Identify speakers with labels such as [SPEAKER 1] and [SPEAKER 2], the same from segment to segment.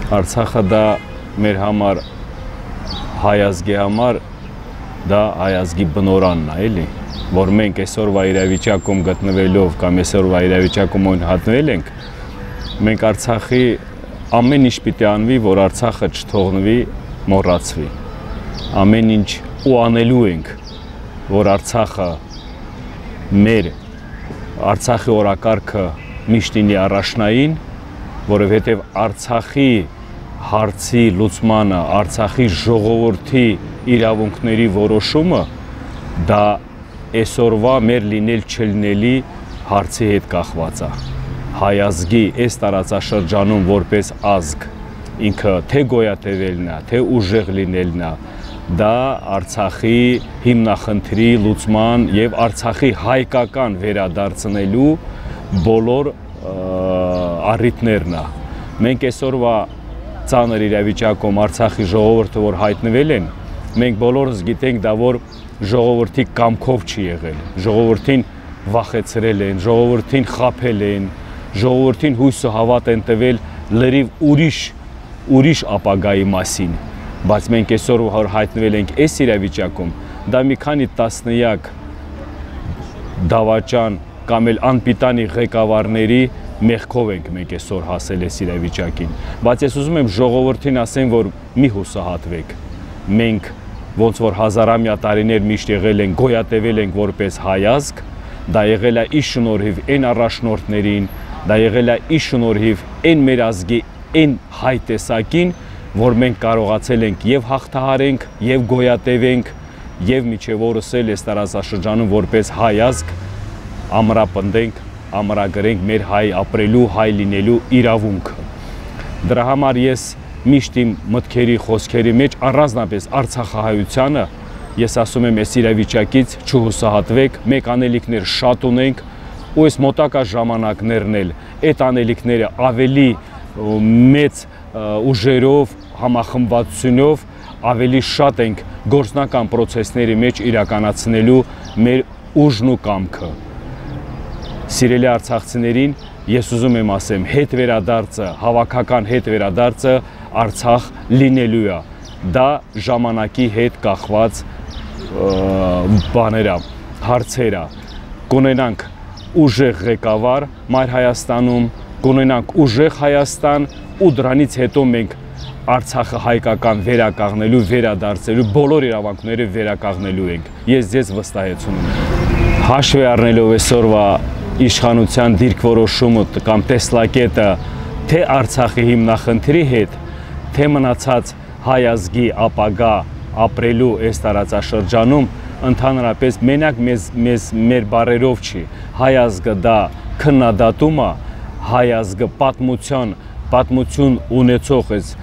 [SPEAKER 1] Արցախը դա մեր համար հայ ազգի համար դա հայ ազգի բնորանն է, էլի, որ մենք այսօրվա իրավիճակում գտնվելով կամ այսօրվա իրավիճակում հայտնվել ենք, մենք Արցախի ամեն ինչ պիտի անվի, որ Արցախը չթողնվի, մոռացվի։ Ամեն ինչ ու անելու ենք, որ Արցախը մեր Արցախի օրակարգը միշտ լինի առաջնային, որովհետև Արցախի հարցի լուծմանը, Արցախի ժողովրդի իրավունքների որոշումը դա այսօրվա մեր լինել չլինելի հարցի հետ կախված է։ Հայ ազգի այս տարածաշրջանում որպես ազգ ինքը թե գոյատևելն է, թե ուժեղ լինելն է, դա Արցախի հիմնախնդրի լուծման եւ Արցախի հայկական վերադարձնելու բոլոր առիթներն է։ Մենք այսօրվա ծանր իրավիճակում Արցախի ժողովուրդը որ հայտնվել են, մենք բոլորս գիտենք դա որ ժողովրդի կամքով չի եղել, ժողովրդին վախեցրել են, ժողովրդին խաբել են, ժողովրդին հույսը հավատ են տվել լրիվ ուրիշ ապագայի մասին, բայց մենք այսօր որ հայտնվել ենք այս իրավիճակում, դա մի քանի տասնյակ դավաճան կամ էլ անպիտանի ղեկավարների մեղքով ենք մենք այսօր հասել այս իրավիճակին, բայց ես ուզում եմ ժողովրդին ասեմ, որ մի հուսահատվեք, մենք ոնց որ հազարամյա տարիներ միշտ եղել ենք, գոյատևել ենք որպես հայ ազգ, դա եղել է ի շնորհիվ այն առաջնորդներին, դա եղել է ի շնորհիվ այն մեր ազգի այն հայ տեսակին, որ մենք կարողացել ենք եւ հաղթահարենք, եւ գոյատևենք, եւ միջև օրս էլ այս տարածաշրջանում որպես հայ ազգ ամրապնդենք, ամրագրենք մեր հայ ապրելու, հայ լինելու իրավունքը։ Դրա համար ես միշտ իմ մտքերի, խոսքերի մեջ առանձնապես արցախահայությանը ես ասում եմ այս իրավիճակից չհուսահատվեք, մենք անելիքներ շատ ունենք ու այս մոտակա ժամանակներն էլ այդ անելիքները ավելի մեծ ուժերով, համախմբվածությունով ավելի շատ ենք գործնական պրոցեսների մեջ իրականացնելու մեր ուժն ու կամքը։ Սիրելի արցախցիներին ես ուզում եմ ասեմ, հետ վերադարձը, հավաքական հետ վերադարձը Արցախ լինելու է, դա ժամանակի հետ կախված բաներ է, հարցեր է, կունենանք ուժեղ ղեկավար Մայր Հայաստանում, կունենանք ուժեղ Հայաստան ու դրանից հետո մենք Արցախը հայկական վերականգնելու, վերադարձելու, բոլոր իրավունքները վերականգնելու ենք, ես ձեզ վստահեցնում եմ։ Հաշվի առնելով այսօրվա իշխանության դիրքորոշումը կամ տեսլակետը թե Արցախի հիմնախնդրի հետ, թե մնացած հայ ազգի ապագա ապրելու այս տարածաշրջանում ընդհանրապես մենակ մեր բարերով չի, հայ ազգը դա քննադատում է, հայ ազգը պատմություն ունեցող այս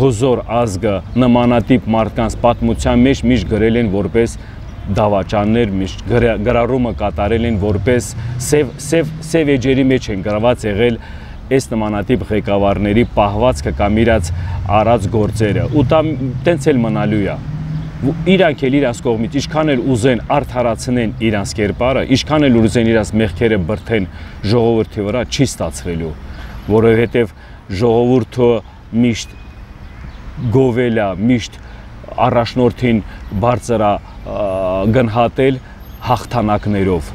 [SPEAKER 1] հզոր ազգը նմանատիպ մարդկանց պատմության մեջ միշտ գրել են որպես դավաճաններ, միշտ գրառումը կատարել են որպես սև էջերի մեջ են գրված եղել այս նմանատիպ ղեկավարների պահվածքը կամ իրաց արած գործերը ու տենց էլ մնալու է։ Իրանք էլ իրանց կողմից ինչքան էլ ուզեն արդարացնեն իրանց կերպարը, ինչքան էլ ուզեն իրանց մեղքերը բրթեն ժողովրդի վրա, չի ստացվելու, որովհետև ժողովուրդը միշտ գովել է, միշտ առաջնորդին բարձր է գնահատել հաղթանակներով,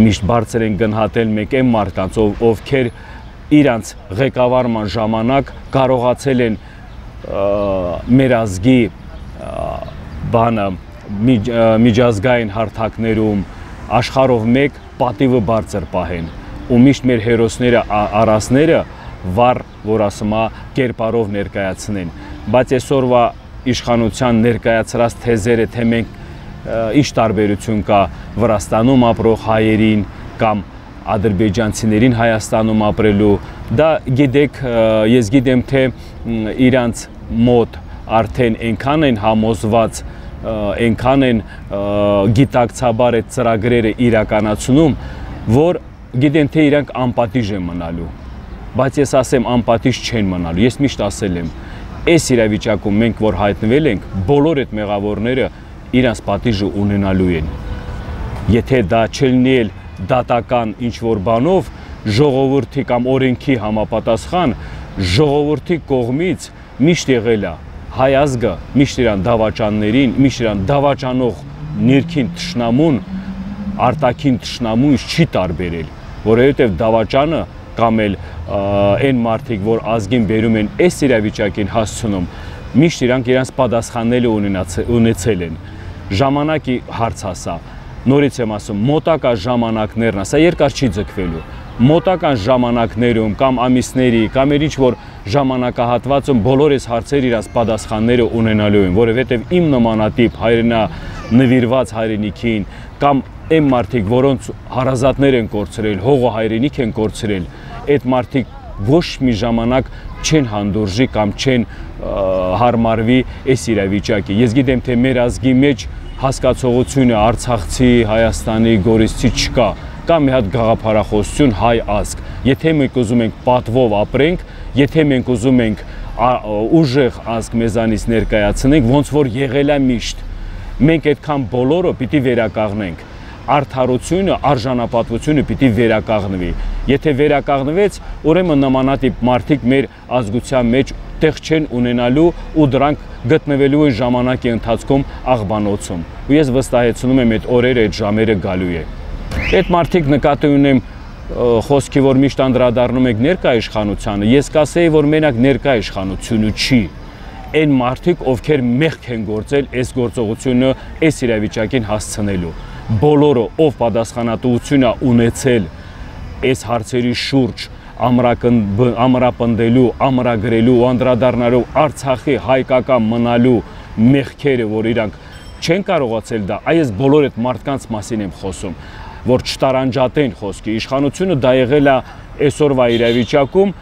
[SPEAKER 1] միշտ բարձր են գնահատել մեկ այն մարդկանց, ովքեր իրանց ղեկավարման ժամանակ կարողացել են մեր ազգի բանը միջազգային հարթակներում աշխարհով մեկ պատիվը բարձր պահեն ու միշտ մեր հերոսները առածները վառ, որ ասում է, կերպարով ներկայացնեն, բայց այսօրվա իշխանության ներկայացրած թեզերը, թե մենք ինչ տարբերություն կա Վրաստանում ապրող հայերին կամ ադրբեջանցիներին Հայաստանում ապրելու, դա գիտեք, ես գիտեմ, թե իրանց մոտ արդեն այնքան են համոզված, այնքան են գիտակցաբար այդ ծրագրերը իրականացնում, որ գիտեն, թե իրանք անպատիժ են մնալու, բայց ես ասեմ անպատիժ չեն մնալու, ես միշտ ասել եմ, այս իրավիճակում մենք որ հայտնվել ենք, բոլոր այդ մեղավորները իրանց պատիժը ունենալու են, եթե դա չլինի դատական ինչ-որ բանով, ժողովրդի կամ օրենքի համապատասխան, ժողովրդի կողմից միշտ եղել է հայ ազգը միշտ իրան դավաճաններին, միշտ իրան դավաճանող ներքին թշնամուն արտաքին թշնամուից չի տարբերել, որովհետև դավաճանը կամ էլ այն մարդիկ, որ ազգին բերում են այս իրավիճակին հասցնում, միշտ իրանք իրանց պատասխանները ունեցել են։ Ժամանակի հարց ասա, նորից եմ ասում, մոտակա ժամանակներն, ասա երկար չի ձգվելու, մոտական ժամանակներում կամ ամիսների կամ ինչ որ ժամանակահատվածում բոլոր այս հարցեր իրաց պատասխանները ունենալու են, որովհետև իմ նմանատիպ նվիրված հայրենիքին կամ այն մարդիկ, որոնց հարազատներ են կորցրել, հողը հայրենիք են կորցրել, այդ մարդիկ ոչ մի ժամանակ չեն հանդուրժի կամ չեն հարմարվի այս իրավիճակի։ Ես գիտեմ, թե մեր ազգի մեջ հասկացողությունը Արցախցի, Հայաստանի, Գորիսցի չկա, կա մի հատ գաղափարախոսություն հայ ազգ։ Եթե մենք ուզում ենք պատվով ապրենք, եթե մենք ուզում ենք ուժեղ ազգ մեզանից ներկայացնենք, ոնց որ եղել է միշտ, մենք այդքան բոլորը պիտի վերականգնենք։ Արդարությունը, արժանապատվությունը պիտի վերականգնվի։ Եթե վերականգնվեց, ուրեմն նմանատիպ մարդիկ մեր ազգության մեջ տեղ չեն ունենալու ու դրանք գտնվելու են ժամանակի ընթացքում աղբանոցում։ Ու ես վստահեցնում եմ, այդ օրերը, այդ ժամերը գալու է։ Այդ մարդիկ նկատի ունեմ խոսքի, որ միշտ անդրադառնում եք ներկա իշխանությանը, ես կասեի, որ մենակ ներկա իշխանությունը չի։ Այն մարդիկ, ովքեր մեղք են գործել այս գործողությունը այս իրավիճակին հասցնելու։ Բոլորը, ով պատասխանատվություն է ունեցել այս հարցերի շուրջ ամրապնդելու, ամրագրելու ու անդրադառնալու Արցախի հայկական մնալու մեղքերը, որ իրանք չեն կարողացել դա, այս բոլոր այդ մարդկանց մասին եմ խոսում, որ չտարանջատեն խոսքի։ Իշխանությունը դա եղել է այսօրվա իրավիճակում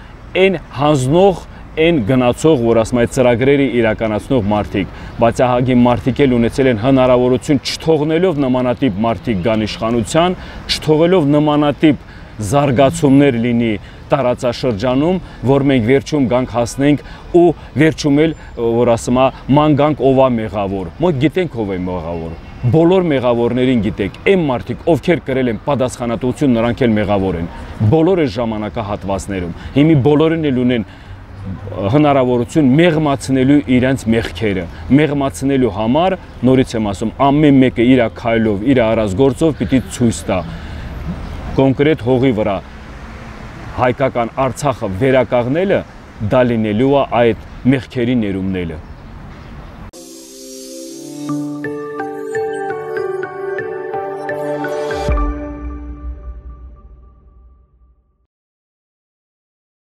[SPEAKER 1] այն հանձնող, այն գնացող, որ ասում այդ ծրագրերը իրականացնող մարդիկ, բայց ահագին մարդիկ էլ ունեցել են հնարավորություն չթողնելով նմանատիպ մարդիկ գան իշխանության, չթողելով նմանատիպ զարգացումներ լինի տարածաշրջանում, որ մենք վերջում գանք հասնենք ու վերջում էլ, որ ասում է, ման գանք ով է մեղավոր։ Մենք գիտենք ով է մեղավոր։ Բոլոր մեղավորներին գիտեք, այն մարդիկ, ովքեր կրել են պատասխանատվություն, նրանք էլ մեղավոր են։ Բոլոր այս ժամանակահատվածներում։ Հիմի բոլորին էլ ունեն հնարավորություն մեղմացնելու իրենց մեղքերը, մեղմացնելու համար, նորից եմ ասում, ամեն մեկը իր քայլով, իր արած գործով պիտի ցույց տա կոնկրետ հողի վրա հայկական Արցախը վերականգնելը դա լինելու է այդ մեղքերի ներումնելը։